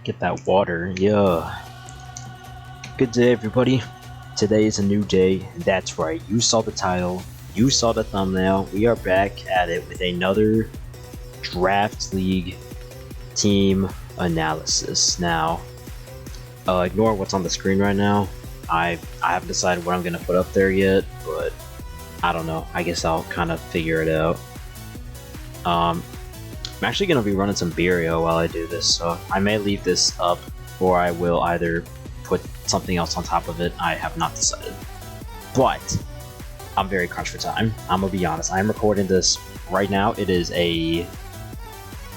Get that water, yeah. Good day, everybody. Today is a new day. That's right, you saw the title, you saw the thumbnail. We are back at it with another Draft League team analysis. Now, ignore what's on the screen right now. I haven't decided what I'm going to put up there yet, but I don't know. I guess I'll kind of figure it out. I'm actually going to be running some Beerio while I do this, so I may leave this up, or I will either put something else on top of it. I have not decided. But I'm very crunched for time. I'm going to be honest. I'm recording this right now. It is a...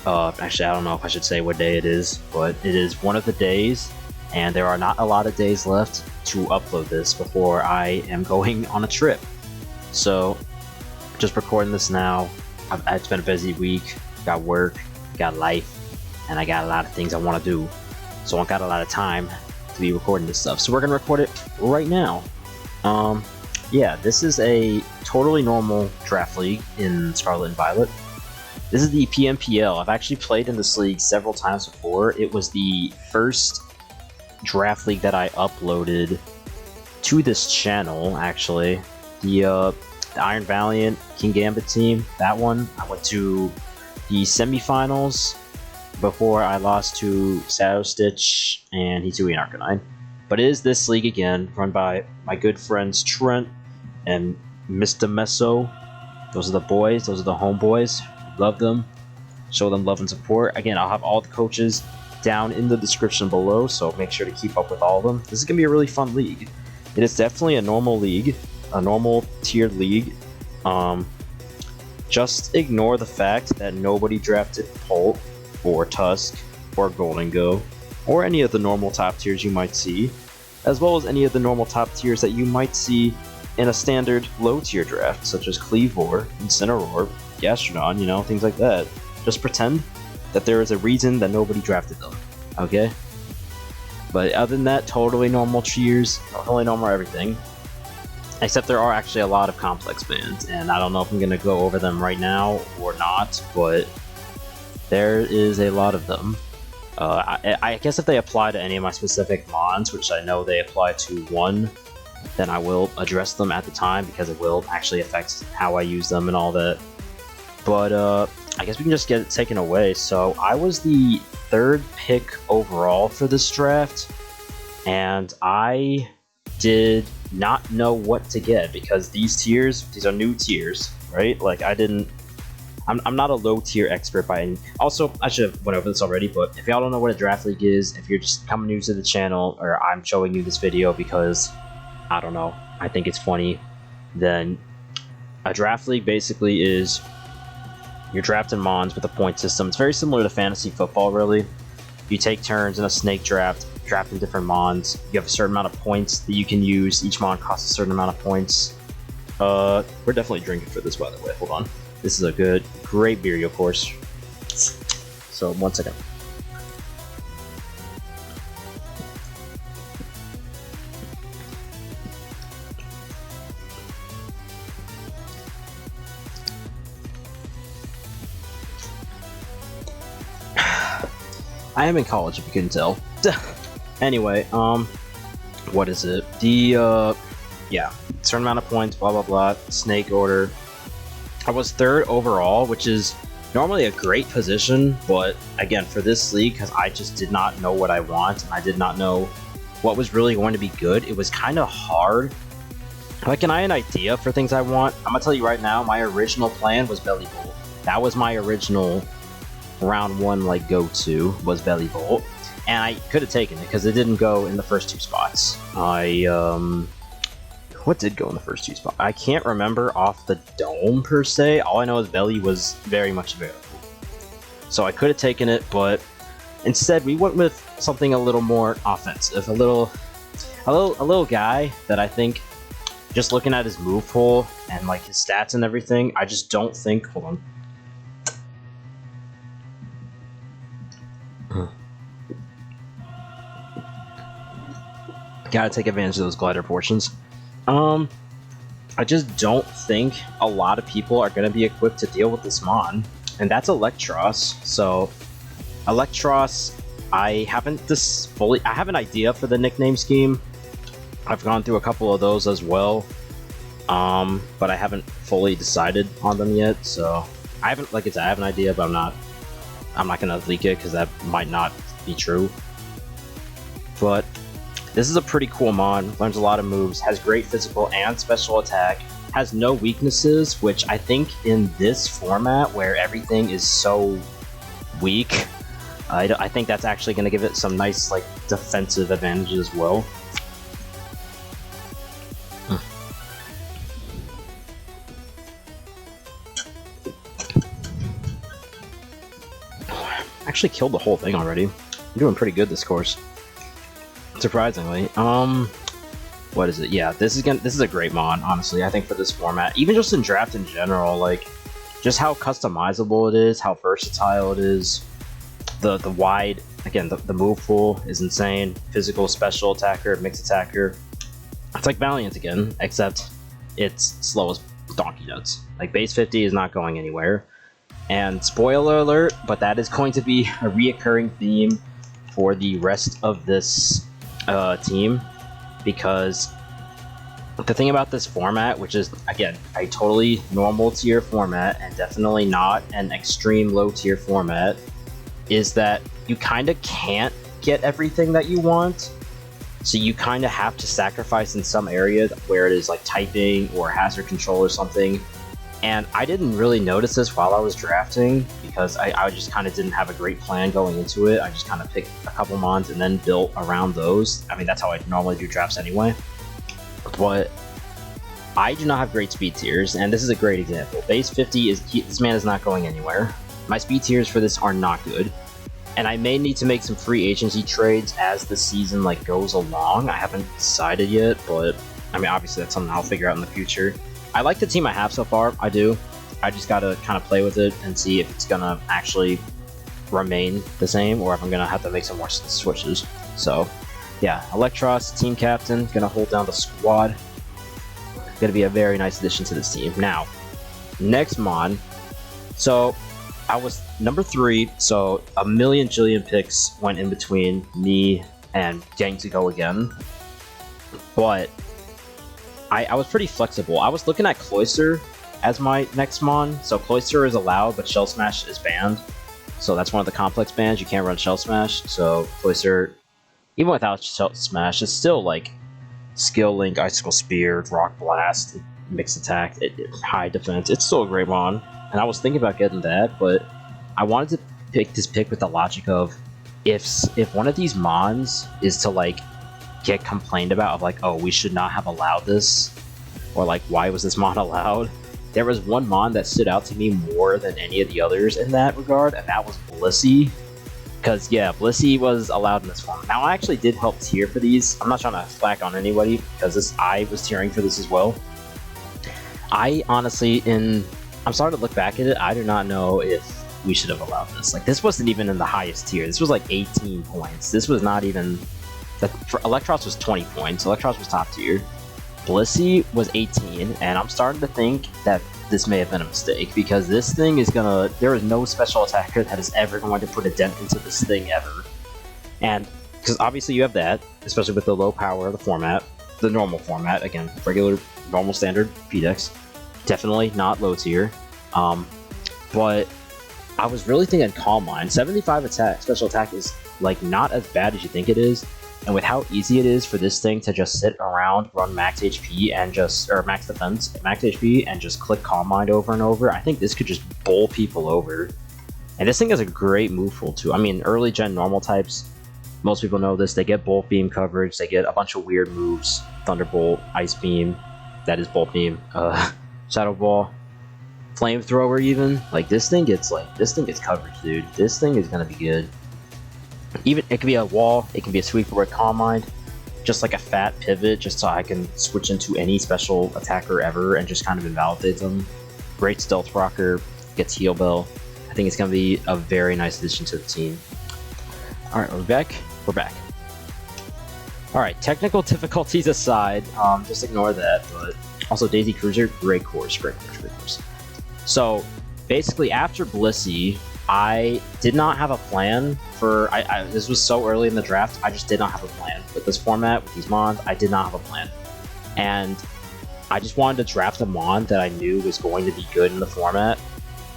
actually, I don't know if I should say what day it is, but it is one of the days, and there are not a lot of days left to upload this before I am going on a trip. So, just recording this now. It's been a busy week. Got work, got life, and I got a lot of things I want to do. So I got a lot of time to be recording this stuff. So we're gonna record it right now. Yeah, this is a totally normal draft league in Scarlet and Violet. This is the PMPL. I've actually played in this league several times before. It was the first draft league that I uploaded to this channel, actually. The Iron Valiant King Gambit team, that one. I went to the semifinals before I lost to Shadow Stitch and Hisui and Arcanine. But it is this league again, run by my good friends Trent and Mr. Meso. Those are the boys, those are the homeboys. Love them. Show them love and support. Again, I'll have all the coaches down in the description below, so make sure to keep up with all of them. This is going to be a really fun league. It is definitely a normal league, a normal tiered league. Just ignore the fact that nobody drafted Pult or Tusk or Golden Go or any of the normal top tiers you might see, as well as any of the normal top tiers that you might see in a standard low tier draft, such as Cleavor, Incineroar, Gastrodon, you know, things like that. Just pretend that there is a reason that nobody drafted them, okay? But other than that, totally normal tiers, totally normal everything. Except there are actually a lot of complex bands, and I don't know if I'm going to go over them right now or not, but there is a lot of them. I guess if they apply to any of my specific mons, which I know they apply to one, then I will address them at the time, because it will actually affect how I use them and all that. But I guess we can just get it taken away. So I was the 3rd pick overall for this draft, and I did not know what to get, because these are new tiers, right? Like, I'm not a low tier expert by any. Also, I should have went over this already, but if y'all don't know what a draft league is, if you're just coming new to the channel, or I'm showing you this video because, I don't know, I think it's funny, then a draft league basically is you're drafting mons with a point system. It's very similar to fantasy football, really. You take turns in a snake draft, drafting different mons. You have a certain amount of points that you can use. Each mon costs a certain amount of points. We're definitely drinking for this, by the way. Hold on. This is a great Beerio course. So, 1 second. I am in college, if you couldn't tell. Anyway, what is it? Yeah, certain amount of points, blah blah blah, snake order. I was 3rd overall, which is normally a great position, but again, for this league, because I just did not know what I want, and I did not know what was really going to be good, it was kind of hard. Like, I had an idea for things I want. I'm gonna tell you right now, my original plan was Belly Bolt. That was my original round 1 like go-to, was Belly Bolt. And I could have taken it, because it didn't go in the first 2 spots. What did go in the first 2 spots? I can't remember off the dome, per se. All I know is Belly was very much available. So I could have taken it, but instead we went with something a little more offensive. A little guy that I think, just looking at his move pool and like his stats and everything, I just don't think... Hold on. Gotta take advantage of those glider portions. I just don't think a lot of people are going to be equipped to deal with this mon. and that's Electros. So Electros, I haven't I have an idea for the nickname scheme. I've gone through a couple of those as well, but I haven't fully decided on them yet. So I haven't, like I said, I have an idea, but I'm not gonna leak it because that might not be true. But this is a pretty cool mon. Learns a lot of moves, has great physical and special attack, has no weaknesses, which I think in this format where everything is so weak, I think that's actually going to give it some nice like defensive advantages as well. Actually killed the whole thing already. I'm doing pretty good this course, surprisingly. What is it? Yeah, this is a great mon, honestly. I think for this format, even just in draft in general, like just how customizable it is, how versatile it is. The wide, again, the move pool is insane. Physical, special attacker, mixed attacker. It's like Valiant again, except it's slow as donkey nuts. Like base 50 is not going anywhere. And spoiler alert, but that is going to be a reoccurring theme for the rest of this team, because the thing about this format, which is again a totally normal tier format and definitely not an extreme low tier format, is that you kind of can't get everything that you want. So you kind of have to sacrifice in some areas where it is like typing or hazard control or something. And I didn't really notice this while I was drafting because I just kind of didn't have a great plan going into it. I just kind of picked a couple mons and then built around those. I mean, that's how I normally do drafts anyway. But I do not have great speed tiers, and this is a great example. Base 50 is this man is not going anywhere. My speed tiers for this are not good, and I may need to make some free agency trades as the season like goes along. I haven't decided yet, but I mean, obviously that's something I'll figure out in the future. I like the team I have so far, I do. I just gotta kind of play with it and see if it's gonna actually remain the same or if I'm gonna have to make some more switches. So, yeah, Electros, team captain, gonna hold down the squad. Gonna be a very nice addition to this team. Now, next mon. So, I was number 3, so a million jillion picks went in between me and getting to go again. But I was pretty flexible. I was looking at Cloyster as my next mon. So Cloyster is allowed, but Shell Smash is banned. So that's one of the complex bans. You can't run Shell Smash. So Cloyster, even without Shell Smash, is still like Skill Link, Icicle Spear, Rock Blast, Mixed Attack, High Defense. It's still a great mon. And I was thinking about getting that, but I wanted to pick this pick with the logic of if one of these mons is to like get complained about of like, oh, we should not have allowed this, or like, why was this mon allowed? There was one mon that stood out to me more than any of the others in that regard, and that was Blissey. Because yeah, Blissey was allowed in this form. Now I actually did help tier for these. I'm not trying to slack on anybody because I was tiering for this as well. I honestly, I'm starting to look back at it, I do not know if we should have allowed this. Like, this wasn't even in the highest tier. This was like 18 points. This was not even... For Electros was 20 points. Electros was top tier. Blissey was 18, and I'm starting to think that this may have been a mistake because this thing is gonna. There is no special attacker that is ever going to put a dent into this thing ever. And because obviously you have that, especially with the low power of the format, the normal format, again, regular, normal, standard Paycech. Definitely not low tier. But I was really thinking Calm Mind. 75 attack, special attack is like not as bad as you think it is. And with how easy it is for this thing to just sit around, run max HP and just, or max defense, max HP, and just click Calm Mind over and over, I think this could just bowl people over. And this thing has a great move pool too. I mean, early gen normal types, most people know this, they get Bolt Beam coverage, they get a bunch of weird moves, Thunderbolt, Ice Beam, that is Bolt Beam, Shadow Ball, Flamethrower even. Like, this thing gets coverage, dude. This thing is gonna be good. Even it can be a wall, it can be a sweeper with Calm Mind, just like a fat pivot, just so I can switch into any special attacker ever and just kind of invalidate them. Great stealth rocker, gets Heal Bell. I think it's gonna be a very nice addition to the team. Alright, we're back. We're back. Alright, technical difficulties aside, just ignore that, but also Daisy Cruiser, great course. So basically after Blissey, I did not have a plan for. This was so early in the draft. I just did not have a plan with this format, with these mons. I did not have a plan, and I just wanted to draft a mon that I knew was going to be good in the format.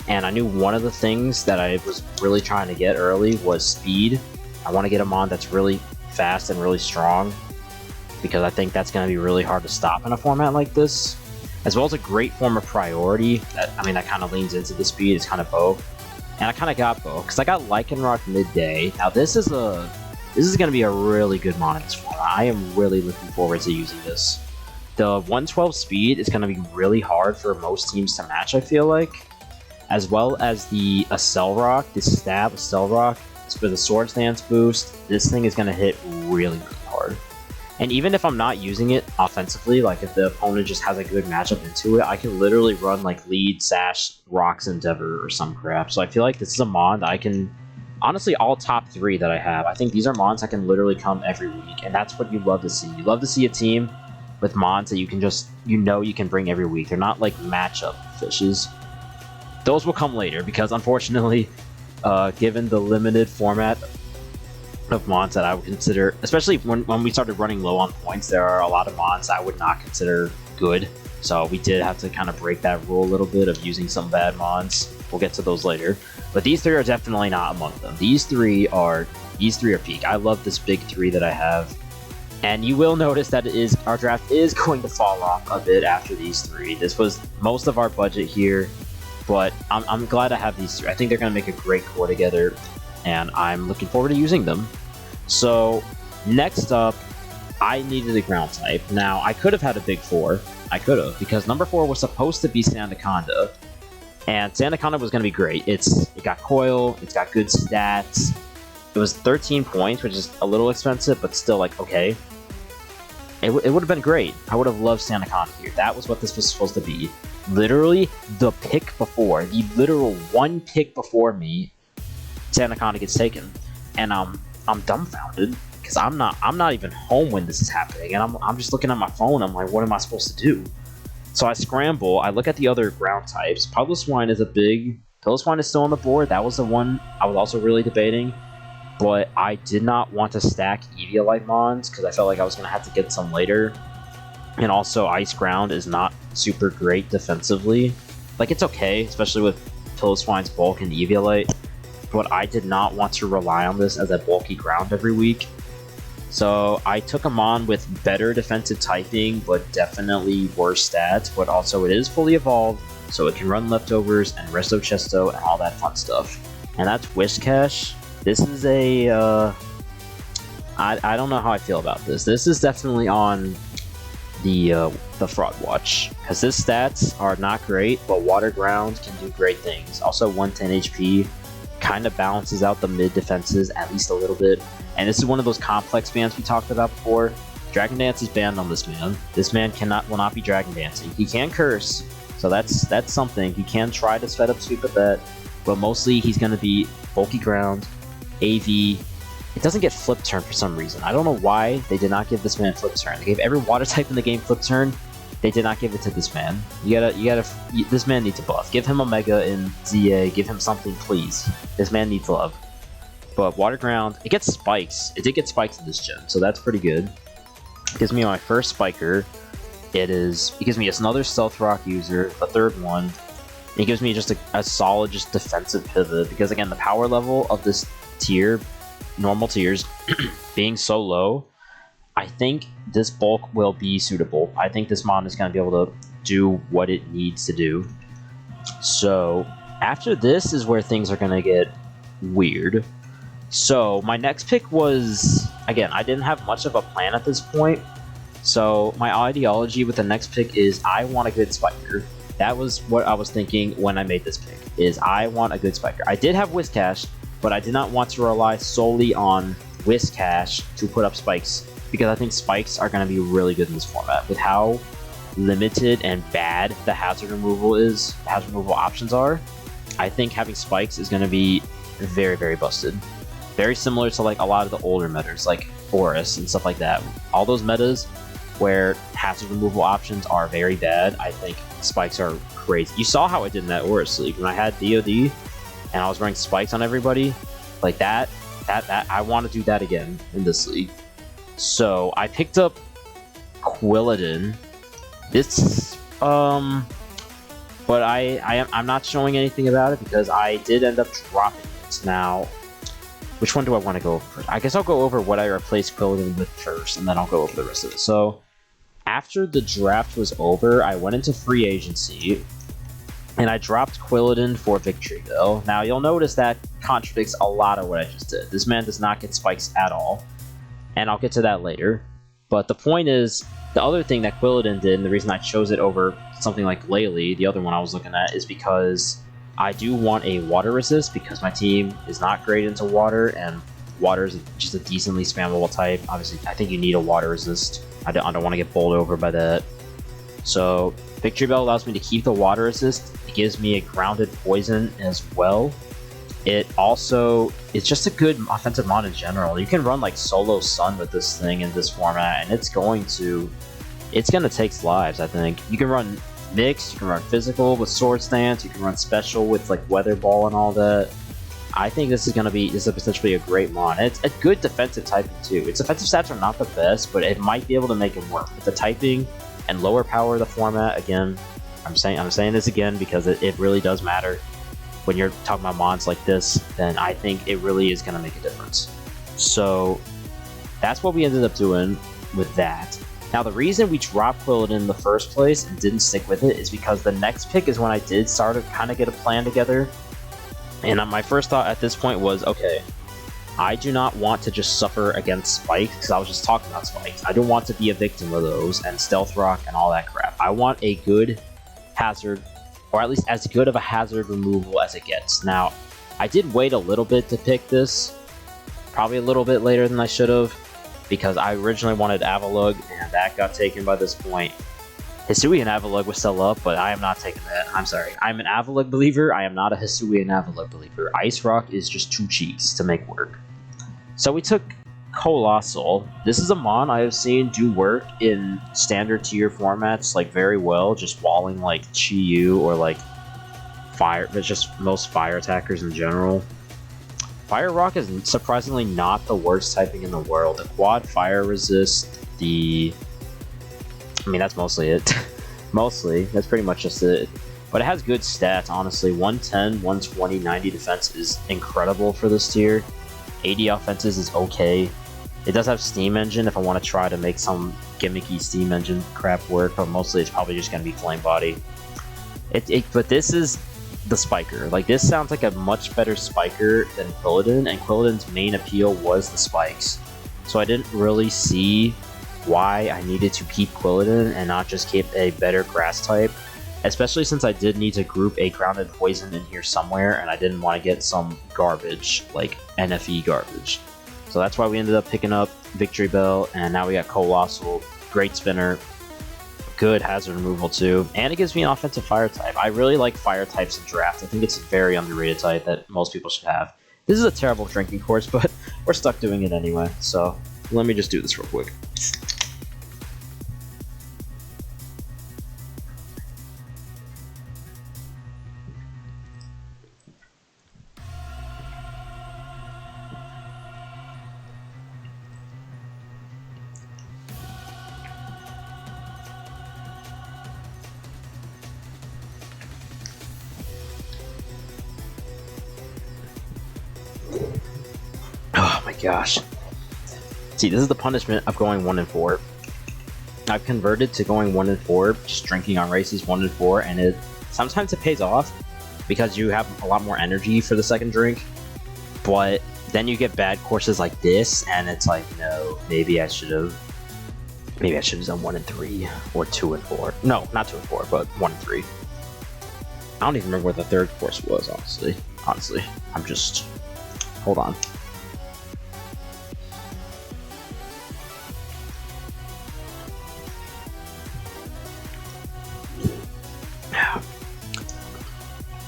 And I knew one of the things that I was really trying to get early was speed. I want to get a mon that's really fast and really strong, because I think that's going to be really hard to stop in a format like this. As well as a great form of priority. That kind of leans into the speed. It's kind of Bope. And I kind of got Bope, because I got Lycanroc midday. Now this is going to be a really good mon in this format. I am really looking forward to using this. The 112 speed is going to be really hard for most teams to match, I feel like. As well as the Accelerock, the stab Accelerock, for the Sword Stance boost. This thing is going to hit really, really hard. And even if I'm not using it offensively, like if the opponent just has a good matchup into it, I can literally run like Lead, Sash, Rocks, Endeavor, or some crap. So I feel like this is a mon that I can, honestly, all top 3 that I have, I think these are mons that can literally come every week, and that's what you love to see. You love to see a team with mons that you can just, you can bring every week. They're not like matchup fishes. Those will come later, because unfortunately, given the limited format of mons that I would consider, especially when we started running low on points, there are a lot of mons I would not consider good. So we did have to kind of break that rule a little bit of using some bad mons. We'll get to those later. But these 3 are definitely not among them. These three are peak. I love this big 3 that I have. And you will notice that our draft is going to fall off a bit after these 3. This was most of our budget here, but I'm glad I have these 3. I think they're going to make a great core together, and I'm looking forward to using them. So next up, I needed a ground type. Now, I could have had a big 4. I could have, because number 4 was supposed to be Sandaconda, and Sandaconda was going to be great. It got Coil, it's got good stats. It was 13 points, which is a little expensive, but still, like, okay. It would have been great. I would have loved Sandaconda here. That was what this was supposed to be. Literally, the pick before, the literal one pick before me, Sandaconda gets taken. And I'm dumbfounded, because I'm not even home when this is happening, and I'm just looking at my phone. I'm like, what am I supposed to do? So I scramble. I look at the other ground types. Piloswine is still on the board. That was the one I was also really debating, but I did not want to stack Eviolite mons, because I felt like I was going to have to get some later. And also, Ice Ground is not super great defensively. Like, it's okay, especially with Piloswine's bulk and Eviolite, but I did not want to rely on this as a bulky ground every week. So I took a mon with better defensive typing, but definitely worse stats, but also it is fully evolved, so it can run leftovers and Resto Chesto and all that fun stuff. And that's Whiscash. This is a, I don't know how I feel about this. This is definitely on the fraud watch, because his stats are not great, but Water Ground can do great things. Also 110 HP, kind of balances out the mid defenses at least a little bit. And this is one of those complex bans we talked about before. Dragon Dance is banned on this man. This man will not be Dragon Dancing. He can curse, so that's something. He can try to set up sweep at that, but mostly he's going to be bulky ground, AV. It doesn't get flip turn for some reason. I don't know why they did not give this man flip turn. They gave every water type in the game flip turn. They did not give it to this man. This man needs a buff. Give him Omega in ZA. Give him something, please. This man needs love. But Water Ground, it gets spikes. It did get spikes in this gen, so that's pretty good. It gives me my first spiker. It gives me another Stealth Rock user, a third one. It gives me just a solid, just defensive pivot, because again, the power level of this tier, normal tiers, being so low, I think this bulk will be suitable. I think this mon is going to be able to do what it needs to do. So after this is where things are going to get weird. So my next pick was, again, I didn't have much of a plan at this point. So my ideology with the next pick is I want a good spiker. That was what I was thinking when I made this pick, is I want a good spiker. I did have Whiscash, but I did not want to rely solely on Whiscash to put up spikes, because I think spikes are going to be really good in this format. With how limited and bad the hazard removal options are, I think having spikes is going to be very, very busted. Very similar to like a lot of the older metas, like Forest and stuff like that. All those metas where hazard removal options are very bad, I think spikes are crazy. You saw how I did in that Aurus League when I had DOD and I was running spikes on everybody. Like that I want to do that again in this league. So I picked up Quilladin. This but I'm not showing anything about it because I did end up dropping it. Now, which one do I want to go over first? I guess I'll go over what I replaced Quilladin with first, and then I'll go over the rest of it. So, after the draft was over, I went into free agency, and I dropped Quilladin for Victoryville. Now, you'll notice that contradicts a lot of what I just did. This man does not get spikes at all, and I'll get to that later. But the point is, the other thing that Quilladin did, and the reason I chose it over something like Laylee, the other one I was looking at, is because I do want a water resist, because my team is not great into water, and water is just a decently spammable type. Obviously, I think you need a water resist. I don't want to get bowled over by that. So, Victory Bell allows me to keep the water resist. It gives me a grounded poison as well. It also is just a good offensive mod in general. You can run like solo Sun with this thing in this format, and it's gonna take lives, I think. You can run mixed, you can run physical with sword stance, you can run special with like weather ball and all that. I think this is potentially a great mod. And it's a good defensive typing too. Its offensive stats are not the best, but it might be able to make it work. With the typing and lower power of the format, again, I'm saying this again because it really does matter. When you're talking about mods like this, then I think it really is going to make a difference. So that's what we ended up doing with that. Now, the reason we dropped Quilladin in the first place and didn't stick with it is because the next pick is when I did start to kind of get a plan together. And my first thought at this point was, okay, I do not want to just suffer against spikes, because I was just talking about spikes. I don't want to be a victim of those and stealth rock and all that crap. I want a good hazard, or at least as good of a hazard removal as it gets. Now, I did wait a little bit to pick this, probably a little bit later than I should have, because I originally wanted Avalugg, and that got taken by this point. Hisui and Avalugg was still up, but I am not taking that. I'm sorry. I'm an Avalugg believer. I am not a Hisui and Avalugg believer. Ice Rock is just too cheats to make work. So we took Colossal. This is a mon I have seen do work in standard tier formats like very well, just walling like Chi-Yu or like fire, but just most fire attackers in general. Fire Rock is surprisingly not the worst typing in the world. The quad fire resist, I mean, that's mostly it. Mostly, that's pretty much just it. But it has good stats, honestly. 110, 120, 90 defense is incredible for this tier. 80 offenses is okay. It does have Steam Engine if I want to try to make some gimmicky Steam Engine crap work, but mostly it's probably just going to be Flame Body. But this is the Spiker. Like, this sounds like a much better Spiker than Quilladin, and Quilladin's main appeal was the spikes. So I didn't really see why I needed to keep Quilladin and not just keep a better grass type, especially since I did need to group a grounded poison in here somewhere, and I didn't want to get some garbage, like NFE garbage. So that's why we ended up picking up Victory Bell, and now we got Colossal, great spinner, good hazard removal too, and it gives me an offensive fire type. I really like fire types in draft. I think it's a very underrated type that most people should have. This is a terrible drinking course, but we're stuck doing it anyway, so let me just do this real quick. Oh my gosh. See, this is the punishment of going 1-4. I've converted to going 1-4, just drinking on races 1-4, and sometimes it pays off because you have a lot more energy for the second drink, but then you get bad courses like this, and it's like, no, maybe I should have done 1-3 or 2-4. No, not 2-4, but 1-3. I don't even remember what the third course was, honestly. I'm just... Hold on.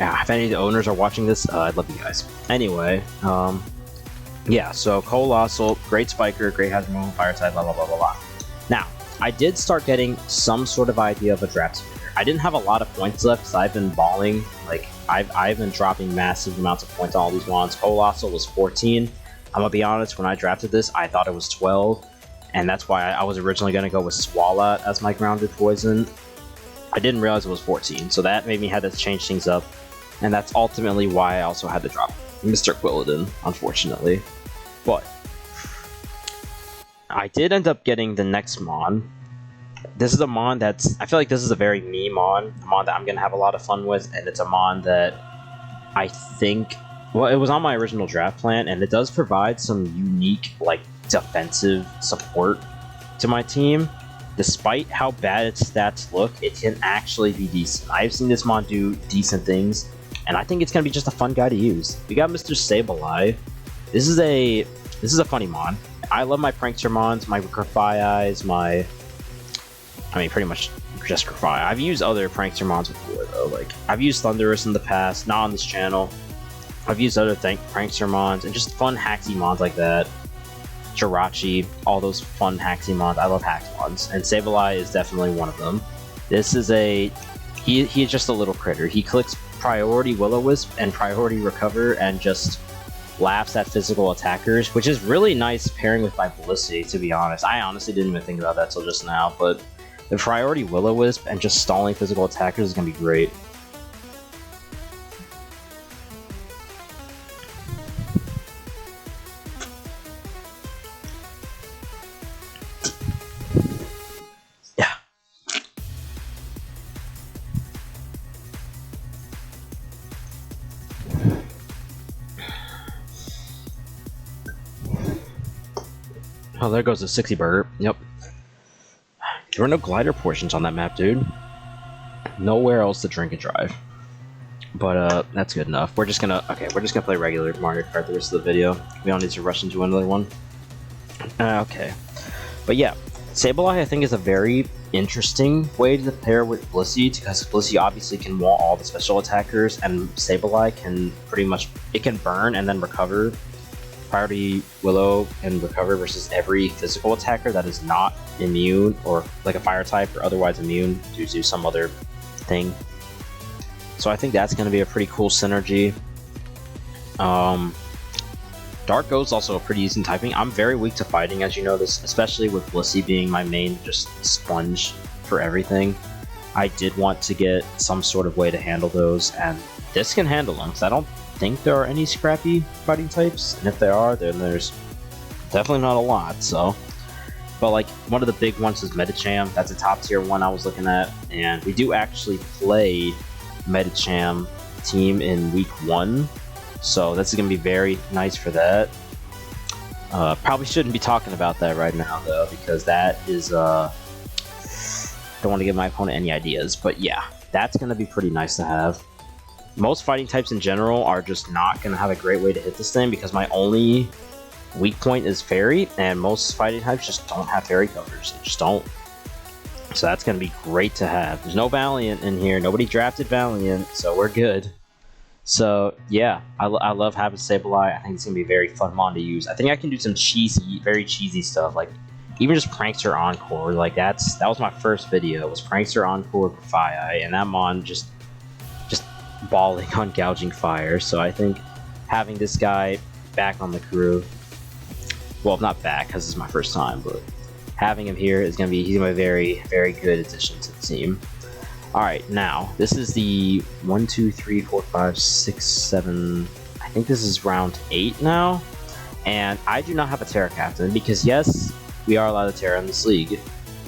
Yeah, if any of the owners are watching this, I'd love you guys. Anyway, yeah, so Colossal, great spiker, great hazard removal, fire type, blah, blah, blah, blah, blah. Now, I did start getting some sort of idea of a draft spinner. I didn't have a lot of points left because I've been balling. Like, I've been dropping massive amounts of points on all these wands. Colossal was 14. I'm gonna be honest, when I drafted this, I thought it was 12. And that's why I was originally gonna go with Swalot as my grounded poison. I didn't realize it was 14, so that made me have to change things up. And that's ultimately why I also had to drop Mr. Quilladin, unfortunately. But I did end up getting the next Mon. This is a Mon that's... I feel like this is a very me Mon. A Mon that I'm going to have a lot of fun with, and it's a Mon that I think... Well, it was on my original draft plan, and it does provide some unique, like, defensive support to my team. Despite how bad its stats look, it can actually be decent. I've seen this Mon do decent things, and I think it's going to be just a fun guy to use. We got Mr. Sableye. This is a funny Mon. I love my Prankster Mons, my Grafai's, my... I mean, pretty much just Grafai. I've used other Prankster Mons before, though. Like, I've used Thunderous in the past, not on this channel. I've used other Prankster Mons, and just fun Haxy Mons like that. Jirachi, all those fun Haxy Mons. I love Hax Mons, and Sableye is definitely one of them. This is a... He is just a little critter. He clicks Priority Will-O-Wisp and Priority Recover and just laughs at physical attackers, which is really nice pairing with my Felicity, to be honest. I honestly didn't even think about that till just now, but the Priority Will-O-Wisp and just stalling physical attackers is going to be great. Yeah. Oh, there goes the 60 burger. Yep. There were no glider portions on that map, dude. Nowhere else to drink and drive. But, that's good enough. We're just gonna play regular Mario Kart the rest of the video. We don't need to rush into another one. Okay. But yeah, Sableye I think is a very interesting way to pair with Blissey, because Blissey obviously can wall all the special attackers, and Sableye can pretty much... It can burn and then recover. Priority Willow and recover versus every physical attacker that is not immune, or like a fire type or otherwise immune due to some other thing. So I think that's going to be a pretty cool synergy. Dark Go's also a pretty decent typing. I'm very weak to fighting, as you know this, especially with Blissey being my main just sponge for everything. I did want to get some sort of way to handle those, and this can handle them, because I don't think there are any scrappy fighting types, and if there are, then there's definitely not a lot. So, but like one of the big ones is Medicham. That's a top tier one I was looking at, and we do actually play Medicham team in week 1, so this is gonna be very nice for that. Probably shouldn't be talking about that right now though, because that is don't want to give my opponent any ideas, but yeah, that's gonna be pretty nice to have. Most fighting types in general are just not going to have a great way to hit this thing, because my only weak point is Fairy, and most fighting types just don't have Fairy covers. They just don't. So that's going to be great to have. There's no Valiant in here. Nobody drafted Valiant, so we're good. So yeah, I love having Sableye. I think it's going to be a very fun Mon to use. I think I can do some cheesy, very cheesy stuff, like even just Prankster Encore. Like that was my first video, was Prankster Encore Grafai, and that Mon just balling on gouging fire. So I think having this guy back on the crew, well, not back because it's my first time, but having him here is gonna be a very, very good addition to the team. All right, now this is the 1, 2, 3, 4, 5, 6, 7. I think this is round 8 now, and I do not have a Terra captain because yes, we are allowed to Terra in this league.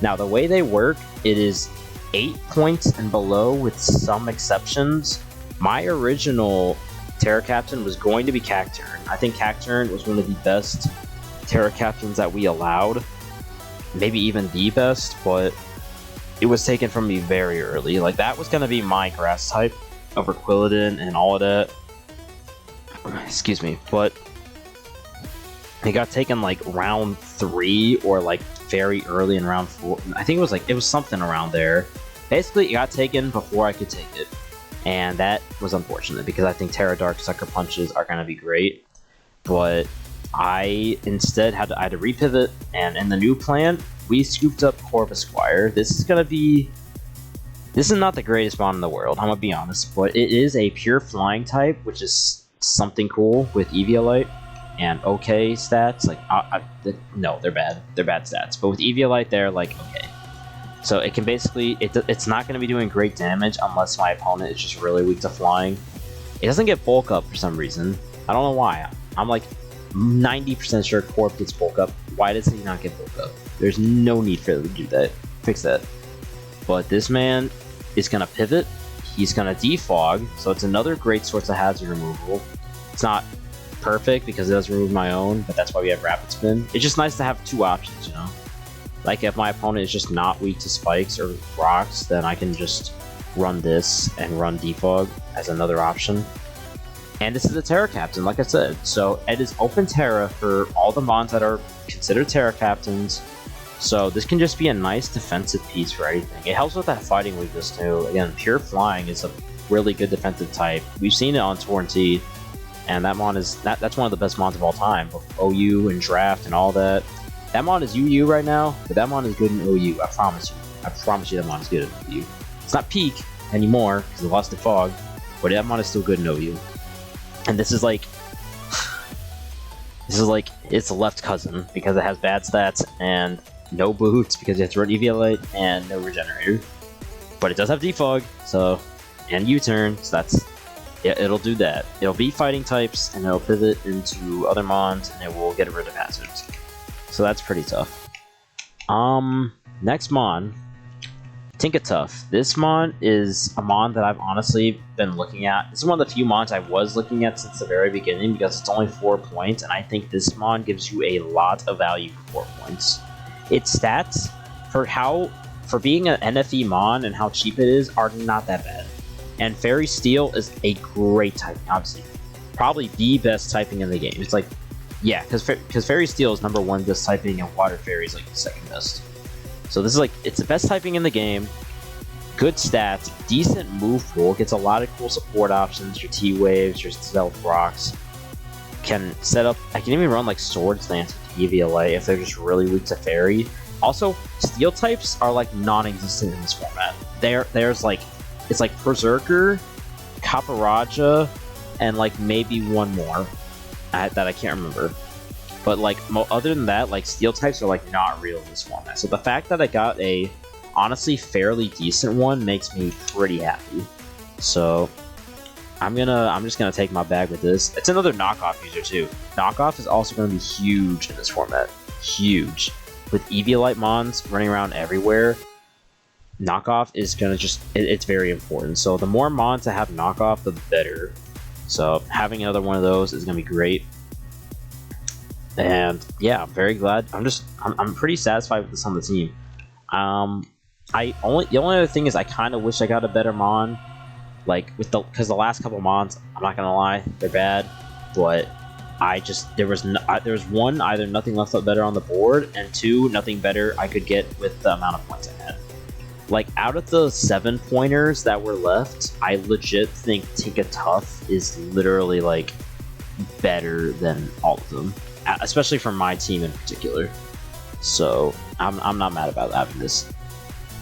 Now the way they work, it is 8 points and below with some exceptions. My original Terra Captain was going to be Cacturne. I think Cacturne was one of the best Terra Captains that we allowed. Maybe even the best, but it was taken from me very early. Like, that was going to be my grass type over Quilladin and all of that. Excuse me, but it got taken like round 3 or like very early in round 4. I think it was something around there. Basically, it got taken before I could take it. And that was unfortunate, because I think Terra Dark Sucker Punches are going to be great. But I instead had to repivot, and in the new plan, we scooped up Corvus Squire. This is going to be This is not the greatest mon in the world, I'm gonna be honest, but it is a pure flying type, which is something cool with Eviolite and okay stats. Like, no, they're bad. They're bad stats. But with Eviolite, they're like okay. So it can basically, it's not going to be doing great damage unless my opponent is just really weak to flying. It doesn't get bulk up for some reason. I don't know why. I'm like 90% sure Corp gets bulk up. Why does he not get bulk up? There's no need for it to do that. Fix that. But this man is going to pivot. He's going to defog. So it's another great source of hazard removal. It's not perfect because it does remove my own, but that's why we have rapid spin. It's just nice to have two options, you know? Like, if my opponent is just not weak to spikes or rocks, then I can just run this and run defog as another option. And this is a Terra Captain, like I said. So it is open Terra for all the mons that are considered Terra Captains. So this can just be a nice defensive piece for anything. It helps with that fighting weakness too. Again, pure flying is a really good defensive type. We've seen it on Torn T, and that mon is that's one of the best mons of all time. OU and draft and all that. That mon is UU right now, but that mon is good in OU. I promise you. I promise you that mon is good in OU. It's not peak anymore because it lost to fog, but that mon is still good in OU. And this is like its left cousin because it has bad stats and no boots because it has to run Eviolite and no regenerator. But it does have defog, so and U-turn, so that's yeah, it'll do that. It'll be fighting types and it'll pivot into other mons and it will get rid of hazards. So that's pretty tough. Next mon, Tinkatuff. This mon is a mon that I've honestly been looking at. This is one of the few mons I was looking at since the very beginning because it's only 4 points, and I think this mon gives you a lot of value for 4 points. Its stats, for being an NFE mon and how cheap it is, are not that bad. And Fairy Steel is a great typing, obviously. Probably the best typing in the game. It's like, yeah, because Fairy Steel is #1 best typing and Water Fairy is like the second best. So this is like, it's the best typing in the game. Good stats, decent move pool, gets a lot of cool support options, your T-Waves, your Stealth Rocks. Can set up, I can even run like Sword Stance with Eviolite if they're just really weak to Fairy. Also, Steel types are like non-existent in this format. There's like, it's like Berserker, Kaparaja, and like maybe one more that I can't remember. But like other than that, like Steel types are like not real in this format. So the fact that I got a honestly fairly decent one makes me pretty happy. So I'm just gonna take my bag with this. It's another knockoff user too. Knockoff is also gonna be huge in this format. Huge. With Eviolite mons running around everywhere, knockoff is gonna it's very important. So the more mons to have knockoff, the better. So having another one of those is gonna be great. And yeah, I'm very glad. I'm pretty satisfied with this on the team. The only other thing is I kind of wish I got a better mon, like because the last couple mons, I'm not gonna lie, they're bad, but there was one, either nothing left up better on the board, and two, nothing better I could get with the amount of points I had. Like out of the 7 pointers that were left, I legit think Tinkatuff is literally like better than all of them. Especially for my team in particular. So I'm not mad about having this.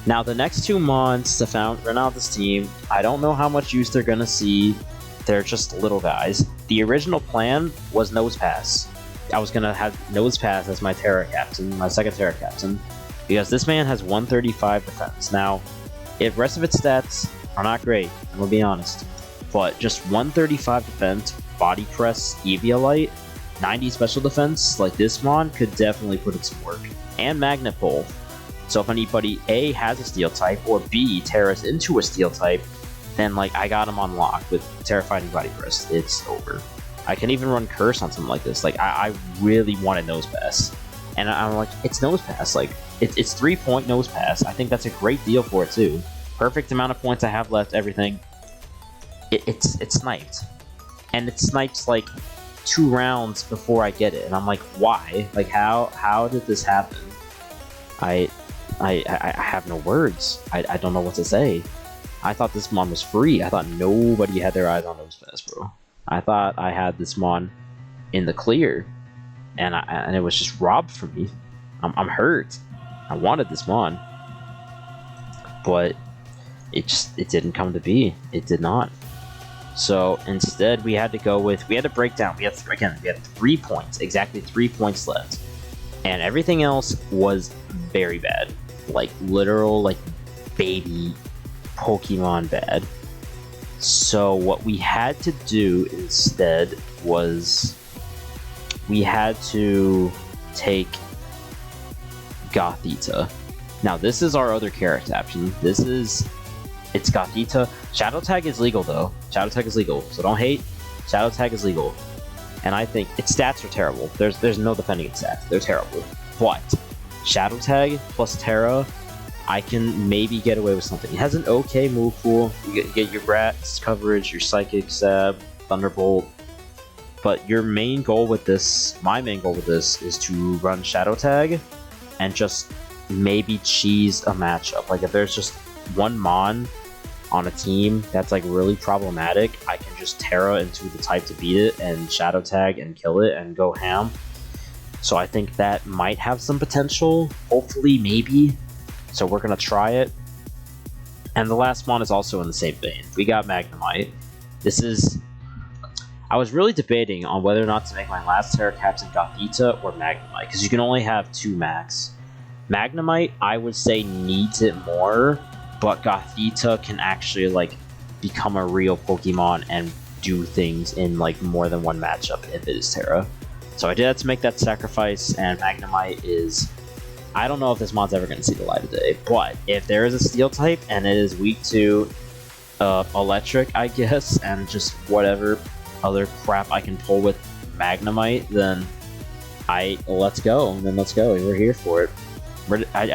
Now the next 2 mons to run out this team, I don't know how much use they're gonna see. They're just little guys. The original plan was Nose Pass. I was gonna have Nose Pass as my Terra Captain, my second Terra Captain, because this man has 135 defense. Now, if rest of its stats are not great, I'm gonna be honest, but just 135 defense, body press, Eviolite, 90 special defense, like this mon could definitely put in some work. And Magnet Pole. So if anybody A has a steel type or B Terras into a steel type, then like I got him on lock with Terrifying Body Press. It's over. I can even run Curse on something like this. Like I really wanted Nose Pass. And I'm like, it's Nose Pass. Like it's 3-point Nose Pass. I think that's a great deal for it too. Perfect amount of points I have left, everything. It's sniped. And it snipes like 2 rounds before I get it, and I'm like, why? Like, how did this happen? I have no words. I don't know what to say. I thought this mon was free. I thought nobody had their eyes on Nose Pass, bro. I thought I had this mon in the clear, and it was just robbed from me. I'm hurt. I wanted this mon, but it didn't come to be. It did not. So instead, we had to break down. We had 3 points, exactly 3 points left, and everything else was very bad, like literal like baby Pokemon bad. So what we had to do instead was we had to take Gothita. Now this is our other character option. It's Gothita. Shadow Tag is legal though. Shadow Tag is legal, so don't hate. Shadow Tag is legal. And I think its stats are terrible. There's no defending its stats. They're terrible. But Shadow Tag plus Terra, I can maybe get away with something. It has an okay move pool. You get your Grass coverage, your Psychic Stab, Thunderbolt. But your main goal with this, my main goal with this, is to run Shadow Tag and just maybe cheese a matchup. Like if there's just one Mon on a team that's like really problematic, I can just Terra into the type to beat it and Shadow Tag and kill it and go ham. So I think that might have some potential. Hopefully, maybe. So we're gonna try it. And the last Mon is also in the same vein. We got Magnemite. I was really debating on whether or not to make my last Terra Captain Gothita or Magnemite, because you can only have 2 max. Magnemite, I would say, needs it more, but Gothita can actually like become a real Pokemon and do things in like more than one matchup if it is Terra. So I did have to make that sacrifice, and Magnemite is... I don't know if this Mon's ever going to see the light of day, but if there is a Steel type and it is weak to Electric, I guess, and just whatever other crap I can pull with Magnemite, then let's go. Then let's go. We're here for it. I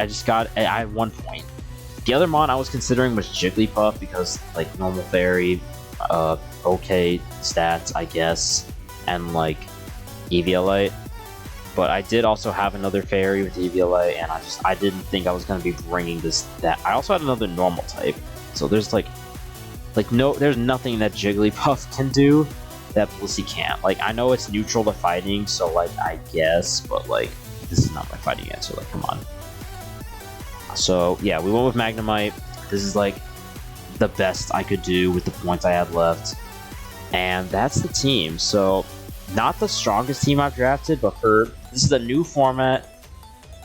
have 1 point. The other Mon I was considering was Jigglypuff because, like, normal fairy, okay stats, I guess, and, like, Eviolite. But I did also have another fairy with Eviolite, and I didn't think I was going to be bringing that. I also had another normal type, so there's, there's nothing that Jigglypuff can do that Blissey can't. Like, I know it's neutral to fighting, so, like, I guess, but, like, this is not my fighting answer, like, come on. So, yeah, we went with Magnemite. This is, like, the best I could do with the points I had left. And that's the team. So, not the strongest team I've drafted, but this is a new format.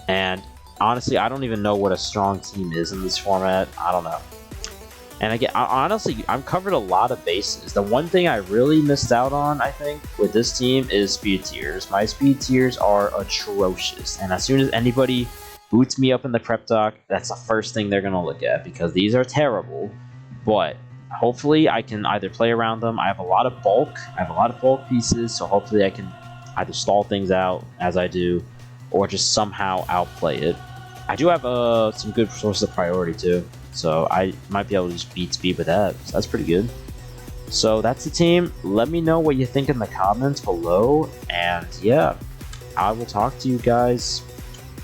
And, honestly, I don't even know what a strong team is in this format. I don't know. And again, honestly, I've covered a lot of bases. The one thing I really missed out on, I think, with this team is speed tiers. My speed tiers are atrocious. And as soon as anybody boots me up in the prep doc, that's the first thing they're going to look at, because these are terrible. But hopefully I can either play around them. I have a lot of bulk. I have a lot of bulk pieces, so hopefully I can either stall things out as I do, or just somehow outplay it. I do have some good sources of priority too, so I might be able to just beat speed with that. So that's pretty good. So that's the team. Let me know what you think in the comments below, and yeah, I will talk to you guys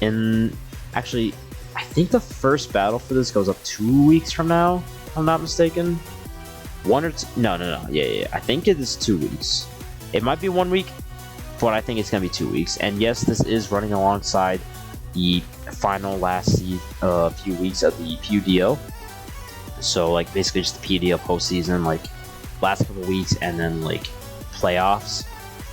in... Actually, I think the first battle for this goes up 2 weeks from now, if I'm not mistaken. 1 or 2... No. Yeah. I think it is 2 weeks. It might be 1 week, but I think it's going to be 2 weeks. And yes, this is running alongside the final last few weeks of the PUDO. So, like, basically just the PUDO postseason, like, last couple weeks, and then, like, playoffs.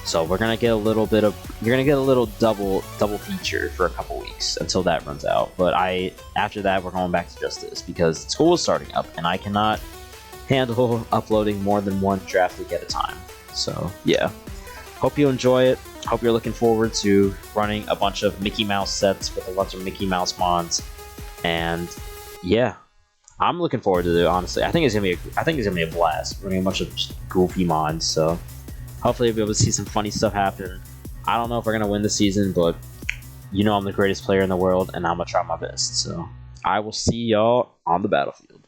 So we're gonna get a little bit of... You're gonna get a little double feature for a couple weeks until that runs out. But after that, we're going back to just this, because school is starting up, and I cannot handle uploading more than 1 draft league at a time. So, yeah. Hope you enjoy it. Hope you're looking forward to running a bunch of Mickey Mouse sets with a bunch of Mickey Mouse Mons. And, yeah. I'm looking forward to it, honestly. I think it's gonna be a blast running a bunch of goofy Mons, so... Hopefully we'll be able to see some funny stuff happen. I don't know if we're going to win the season, but you know I'm the greatest player in the world, and I'm going to try my best. So I will see y'all on the battlefield.